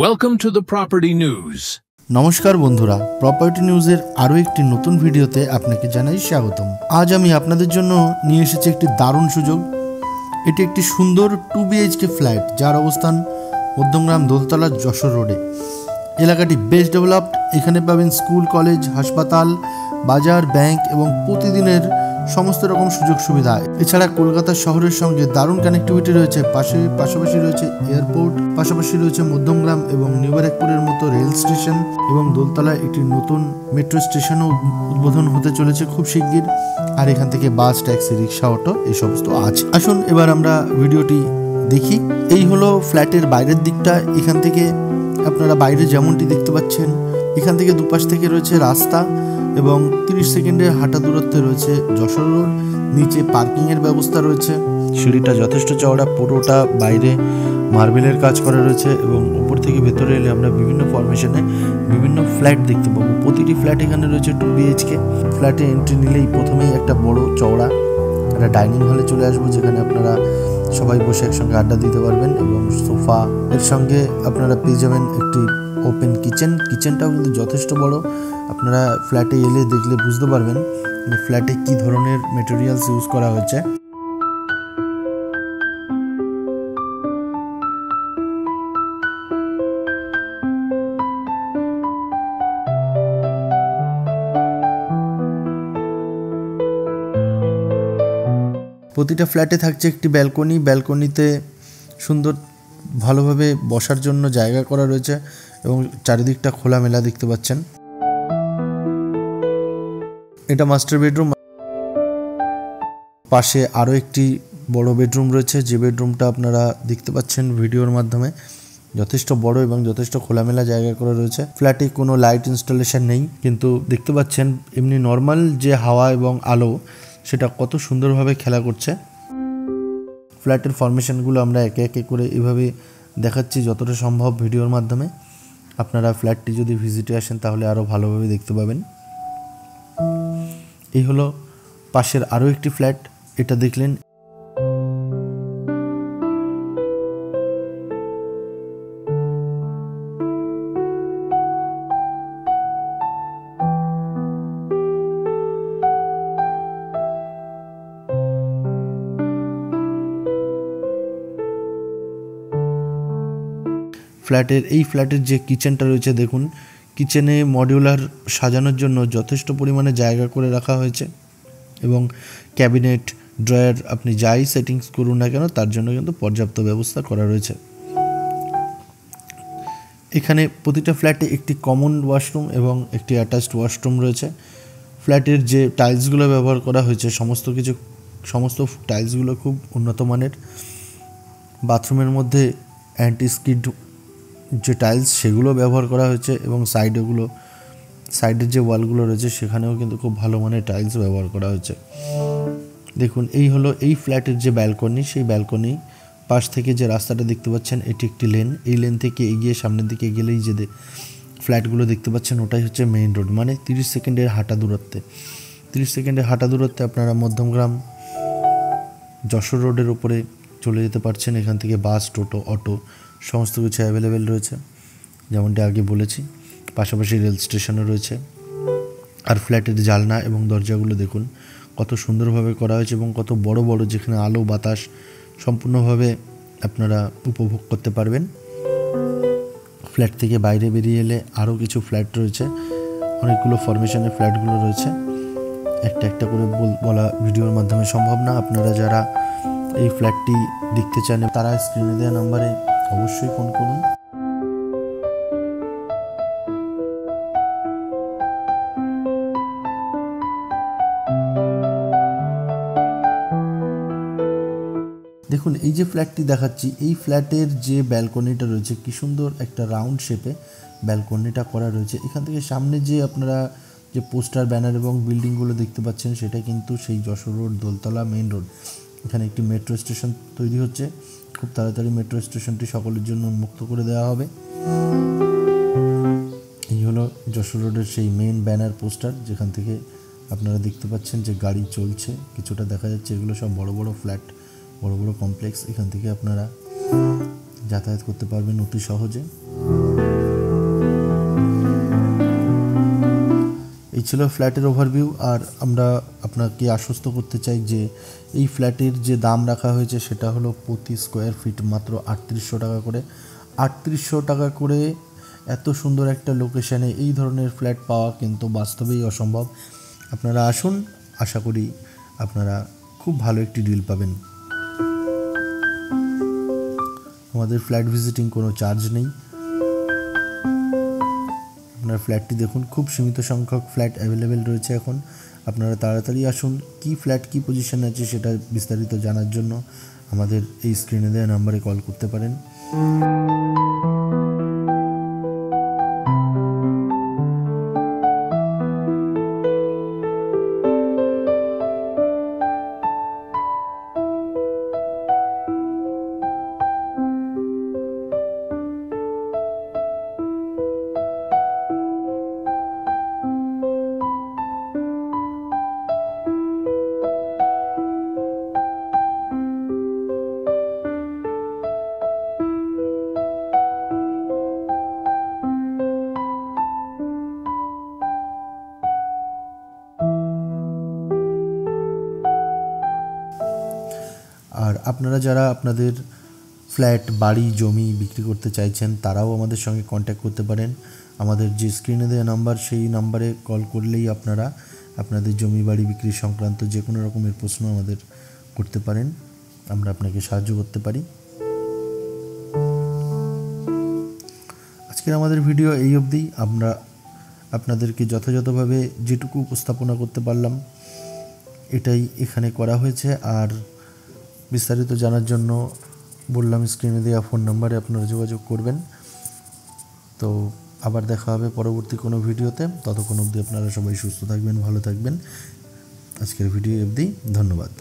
Welcome to the Property News. নমস্কার বন্ধুরা, property নিউজের আরও একটি নতুন ভিডিওতে আপনাকে জানাই স্বাগতম। আজ আমি আপনাদের জন্য নিয়ে এসেছি একটি দারুণ সুযোগ। এটি একটি সুন্দর 2 BHK ফ্ল্যাট, যার অবস্থান মধ্যমগ্রাম দোলতলা যশোর রোডে। এলাকাটি বেশ ডেভেলপড। এখানে পাবেন স্কুল, কলেজ, হাসপাতাল, বাজার, ব্যাংক এবং প্রতিদিনের সমস্ত রকম সুযোগ সুবিধা। এছাড়া কলকাতা শহরের সঙ্গে দারুণ কানেক্টিভিটি রয়েছে। পাশাপাশি রয়েছে এয়ারপোর্ট, পাশাপাশি রয়েছে মধ্যমগ্রাম এবং নিউ ব্যারাকপুরের মতো রেল স্টেশন, এবং দোলতলায় একটি নতুন মেট্রো স্টেশনও উদ্বোধন হতে চলেছে খুব শিগগির। আর এখান থেকে বাস, ট্যাক্সি, রিক্সা, অটো এই সমস্ত আছে। আসুন এবার আমরা ভিডিওটি দেখি। এই হলো ফ্ল্যাটের বাইরের দিকটা। এখান থেকে আপনারা বাইরে যেমনটি দেখতে পাচ্ছেন, এখান থেকে দুপাশ থেকে রয়েছে রাস্তা এবং 30 সেকেন্ডের হাঁটা দূরত্বে রয়েছে যশোর রোড। নিচে পার্কিংয়ের ব্যবস্থা রয়েছে। সিঁড়িটা যথেষ্ট চওড়া, পুরোটা বাইরে মার্বেলের কাজ করা রয়েছে এবং উপর থেকে ভেতরে এলে আমরা বিভিন্ন ফরমেশনে বিভিন্ন ফ্ল্যাট দেখতে পাবো। প্রতিটি ফ্ল্যাট এখানে রয়েছে 2 BHK। ফ্ল্যাটে এন্ট্রি নিলেই প্রথমেই একটা বড় চওড়া একটা ডাইনিং হলে চলে আসবো, যেখানে আপনারা সবাই বসে একসঙ্গে আড্ডা দিতে পারবেন, এবং সোফা এর সঙ্গে আপনারা পেয়ে যাবেন একটি ওপেন কিচেনটাও কিন্তু যথেষ্ট বড়। আপনারা ফ্ল্যাটে এলে দেখলে বুঝতে পারবেন যে ফ্ল্যাটে কী ধরনের মেটেরিয়ালস ইউজ করা হয়েছে। প্রতিটা ফ্ল্যাটে থাকছে একটি ব্যালকনিতে সুন্দর ভালোভাবে বসার জন্য জায়গা করা রয়েছে এবং চারিদিকটা খোলামেলা দেখতে পাচ্ছেন। এটা মাস্টার বেডরুম। পাশে আরও একটি বড় বেডরুম রয়েছে, যে বেডরুমটা আপনারা দেখতে পাচ্ছেন ভিডিওর মাধ্যমে। যথেষ্ট বড় এবং যথেষ্ট খোলামেলা জায়গা করে রয়েছে। ফ্ল্যাটে কোনো লাইট ইনস্টলেশন নেই, কিন্তু দেখতে পাচ্ছেন এমনি নর্মাল যে হাওয়া এবং আলো সেটা কত সুন্দরভাবে খেলা করছে। ফ্ল্যাটের ফরমেশনগুলো আমরা একে একে করে এভাবে দেখাচ্ছি যতটা সম্ভব ভিডিওর মাধ্যমে। আপনারা ফ্ল্যাটটি যদি ভিজিটে আসেন তাহলে আরও ভালোভাবে দেখতে পাবেন। এই হলো পাশের আরও একটি ফ্ল্যাট, এটা দেখলেন। এই ফ্ল্যাটের যে কিচেনটা রয়েছে দেখুন, কিচেনে মডিউলার সাজানোর জন্য যথেষ্ট পরিমাণে জায়গা করে রাখা হয়েছে, এবং ক্যাবিনেট, ড্রয়ার আপনি যাই সেটিংস করুন না কেন তার জন্য কিন্তু পর্যাপ্ত ব্যবস্থা করা রয়েছে। এখানে প্রতিটা ফ্ল্যাটে একটি কমন ওয়াশরুম এবং একটি অ্যাটাচড ওয়াশরুম রয়েছে। ফ্ল্যাটের যে টাইলসগুলো ব্যবহার করা হয়েছে সমস্ত টাইলসগুলো খুব উন্নত মানের। বাথরুমের মধ্যে অ্যান্টি স্কিড যে টাইলস সেগুলো ব্যবহার করা হয়েছে, এবং সাইডের যে ওয়ালগুলো রয়েছে সেখানেও কিন্তু খুব ভালো মানের টাইলস ব্যবহার করা হয়েছে। দেখুন এই হলো এই ফ্ল্যাটের যে ব্যালকনি, সেই ব্যালকনি পাশ থেকে যে রাস্তাটা দেখতে পাচ্ছেন এটি একটি লেন। এই লেন থেকে এগিয়ে সামনের দিকে গেলেই যে ফ্ল্যাটগুলো দেখতে পাচ্ছেন ওটাই হচ্ছে মেইন রোড, মানে 30 সেকেন্ডের হাঁটা দূরত্বে আপনারা মধ্যমগ্রাম যশোর রোডের উপরে চলে যেতে পারছেন। এখান থেকে বাস, টোটো, অটো সমস্ত কিছু অ্যাভেলেবেল রয়েছে, যেমনটি আগে বলেছি। পাশাপাশি রেল স্টেশনও রয়েছে। আর ফ্ল্যাটের জানলা এবং দরজাগুলো দেখুন কত সুন্দরভাবে করা হয়েছে এবং কত বড় বড়, যেখানে আলো বাতাস সম্পূর্ণভাবে আপনারা উপভোগ করতে পারবেন। ফ্ল্যাট থেকে বাইরে বেরিয়ে এলে আরও কিছু ফ্ল্যাট রয়েছে, অনেকগুলো ফরমেশনের ফ্ল্যাটগুলো রয়েছে। একটা একটা করে বলা ভিডিওর মাধ্যমে সম্ভব না। আপনারা যারা এই ফ্ল্যাটটি দেখতে চান তারা স্ক্রিনে দেওয়া নাম্বারে অবশ্যই ফোন করুন। দেখুন এই যে ফ্ল্যাটটি দেখাচ্ছি, এই ফ্ল্যাটের যে ব্যালকনিটা রয়েছে কি সুন্দর একটা রাউন্ড শেপে ব্যালকনিটা করা রয়েছে। এখান থেকে সামনে যে আপনারা যে পোস্টার, ব্যানার এবং বিল্ডিংগুলো দেখতে পাচ্ছেন সেটা কিন্তু সেই Jessore road Doltala main road. এখানে একটি মেট্রো স্টেশন তৈরি হচ্ছে, খুব তাড়াতাড়ি মেট্রো স্টেশনটি সকলের জন্য উন্মুক্ত করে দেওয়া হবে। এই হলো যশোর রোডের সেই মেইন ব্যানার পোস্টার, যেখান থেকে আপনারা দেখতে পাচ্ছেন যে গাড়ি চলছে, কিছুটা দেখা যাচ্ছে। এগুলো সব বড় বড় ফ্ল্যাট, বড় বড় কমপ্লেক্স। এখান থেকে আপনারা যাতায়াত করতে পারবেন অতি সহজে। ছিল ফ্ল্যাটের ওভারভিউ। আর আমরা আপনাকে আশ্বস্ত করতে চাই যে এই ফ্ল্যাটের যে দাম রাখা হয়েছে সেটা হলো প্রতি স্কোয়ার ফিট মাত্র 3800 টাকা করে। 3800 টাকা করে এত সুন্দর একটা লোকেশানে এই ধরনের ফ্ল্যাট পাওয়া কিন্তু বাস্তবেই অসম্ভব। আপনারা আসুন, আশা করি আপনারা খুব ভালো একটি ডিল পাবেন। আমাদের ফ্ল্যাট ভিজিটিং কোনো চার্জ নেই। আপনার ফ্ল্যাটটি দেখুন, খুব সীমিত সংখ্যক ফ্ল্যাট অ্যাভেলেবেল রয়েছে এখন। আপনারা তাড়াতাড়ি আসুন। কি ফ্ল্যাট কি পজিশনে আছে সেটা বিস্তারিত জানার জন্য আমাদের এই স্ক্রিনে দেওয়া নাম্বারে কল করতে পারেন। আর আপনারা যারা আপনাদের ফ্ল্যাট, বাড়ি, জমি বিক্রি করতে চাইছেন তারাও আমাদের সঙ্গে কন্ট্যাক্ট করতে পারেন। আমাদের যে স্ক্রিনে দেওয়া নাম্বার সেই নাম্বারে কল করলেই আপনারা আপনাদের জমি বাড়ি বিক্রি সংক্রান্ত যে কোনো রকমের প্রশ্ন আমাদের করতে পারেন, আমরা আপনাকে সাহায্য করতে পারি। আজকের আমাদের ভিডিও এই অবধি। আমরা আপনাদেরকে যথাযথভাবে যেটুকু উপস্থাপনা করতে পারলাম এটাই এখানে করা হয়েছে। আর বিস্তারিত জানার জন্য বললাম স্ক্রিনে দেওয়া ফোন নাম্বারে আপনারা যোগাযোগ করবেন। তো আবার দেখা হবে পরবর্তী কোনো ভিডিওতে। ততক্ষণ অবধি আপনারা সবাই সুস্থ থাকবেন, ভালো থাকবেন। আজকের ভিডিও অবধি, ধন্যবাদ।